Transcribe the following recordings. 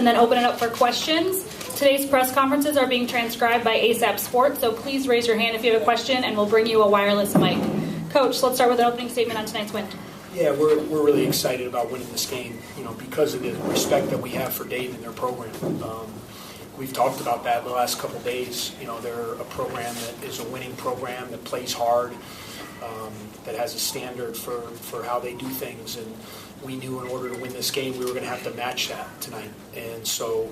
and then open it up for questions. Today's press conferences are being transcribed by ASAP Sports, so please raise your hand if you have a question, and we'll bring you a wireless mic. Coach, let's start with an opening statement on tonight's win. Yeah, we're really excited about winning this game, because of the respect that we have for Dayton and their program. We've talked about that the last couple of days. They're a program that is a winning program that plays hard, that has a standard for how they do things, and we knew in order to win this game we were going to have to match that tonight. And so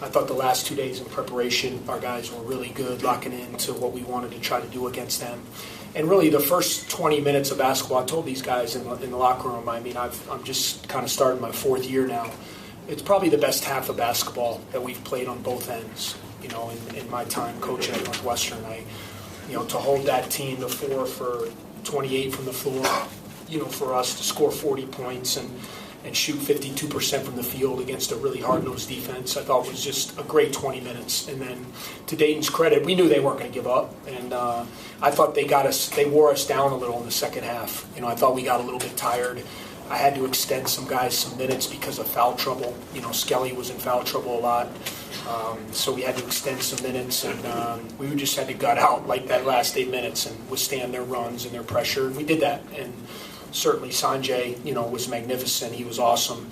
I thought the last 2 days in preparation, our guys were really good, locking into what we wanted to try to do against them. And really, the first 20 minutes of basketball, I told these guys in the locker room, I'm just kind of starting my fourth year now. It's probably the best half of basketball that we've played on both ends. In my time coaching at Northwestern, to hold that team to 4 for 28 from the floor, for us to score 40 points and shoot 52% from the field against a really hard-nosed defense, I thought was just a great 20 minutes. And then, to Dayton's credit, we knew they weren't going to give up, and I thought they wore us down a little in the second half. I thought we got a little bit tired. I had to extend some guys some minutes because of foul trouble. Skelly was in foul trouble a lot, so we had to extend some minutes, and we just had to gut out like that last 8 minutes and withstand their runs and their pressure, and we did that. And certainly Sanjay, was magnificent. He was awesome.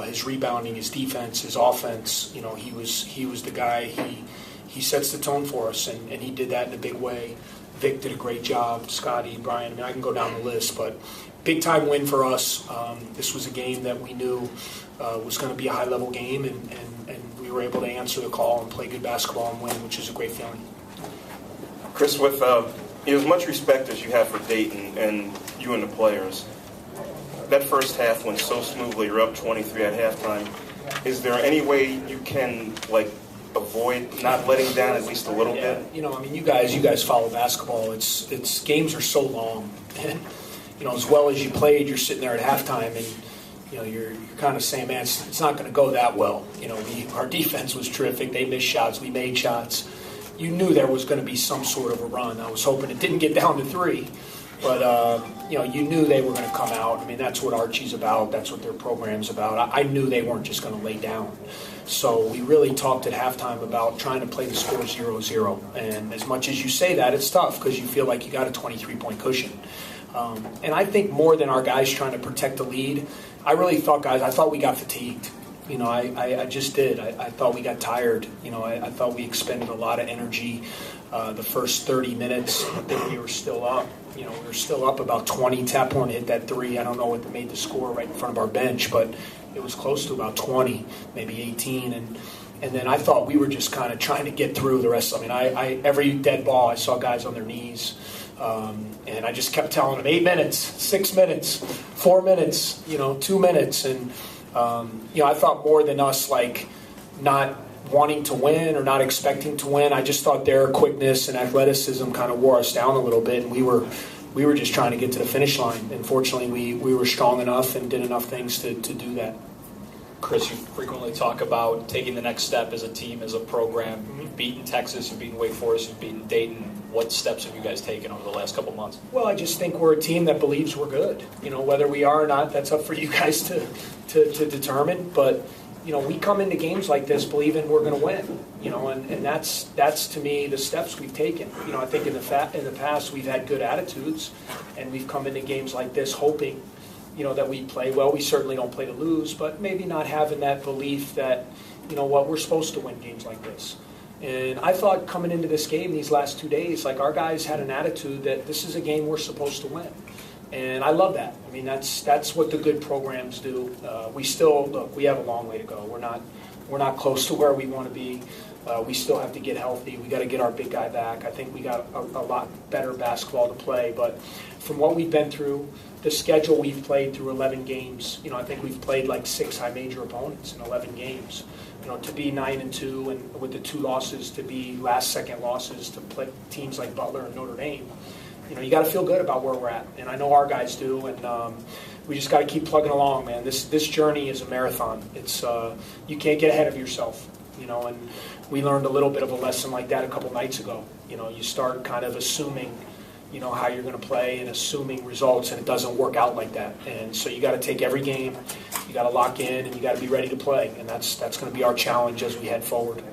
His rebounding, his defense, his offense, he was the guy. He sets the tone for us, and he did that in a big way. Vic did a great job. Scotty, Brian, I can go down the list, but big-time win for us. This was a game that we knew was going to be a high-level game, and we were able to answer the call and play good basketball and win, which is a great feeling. Chris, with as much respect as you have for Dayton and you and the players, that first half went so smoothly. You're up 23 at halftime. Is there any way you can avoid not letting down at least a little bit? You guys follow basketball. It's games are so long, and as well as you played, you're sitting there at halftime, and you're kind of saying, man, it's not going to go that well. Our defense was terrific. They missed shots. We made shots. You knew there was going to be some sort of a run. I was hoping it didn't get down to 3, but you knew they were going to come out. That's what Archie's about. That's what their program's about. I knew they weren't just going to lay down. So we really talked at halftime about trying to play the score 0-0. And as much as you say that, it's tough because you feel like you got a 23-point cushion. And I think more than our guys trying to protect the lead, I thought we got fatigued. I just did. I thought we got tired. I thought we expended a lot of energy the first 30 minutes. I think we were still up. We were still up about 20. Taphorn hit that 3. I don't know what made the score right in front of our bench, but it was close to about 20, maybe 18. And then I thought we were just kind of trying to get through the rest. Every dead ball, I saw guys on their knees. And I just kept telling them 8 minutes, 6 minutes, 4 minutes, 2 minutes. And, I thought more than us, not wanting to win or not expecting to win. I just thought their quickness and athleticism kind of wore us down a little bit. And we were just trying to get to the finish line. And fortunately, we were strong enough and did enough things to do that. Chris, you frequently talk about taking the next step as a team, as a program. You've beaten Texas, you've beaten Wake Forest, you've beaten Dayton. What steps have you guys taken over the last couple months? Well, I just think we're a team that believes we're good. Whether we are or not, that's up for you guys to determine. But, we come into games like this believing we're going to win. And that's to me the steps we've taken. I think in the past we've had good attitudes, and we've come into games like this hoping, that we play well. We certainly don't play to lose, but maybe not having that belief that, we're supposed to win games like this. And I thought coming into this game these last 2 days, our guys had an attitude that this is a game we're supposed to win. And I love that. That's what the good programs do. We have a long way to go. We're not close to where we want to be. We still have to get healthy. We got to get our big guy back. I think we got a lot better basketball to play. But from what we've been through, the schedule we've played through 11 games, I think we've played 6 high major opponents in 11 games. To be 9-2 and with the 2 losses to be last-second losses to play teams like Butler and Notre Dame, you got to feel good about where we're at. And I know our guys do, and we just got to keep plugging along, man. This journey is a marathon. It's you can't get ahead of yourself, and we learned a little bit of a lesson like that a couple nights ago. You start kind of assuming how you're going to play and assuming results, and it doesn't work out like that. And so you got to take every game You got to lock in, and you got to be ready to play, and that's going to be our challenge as we head forward.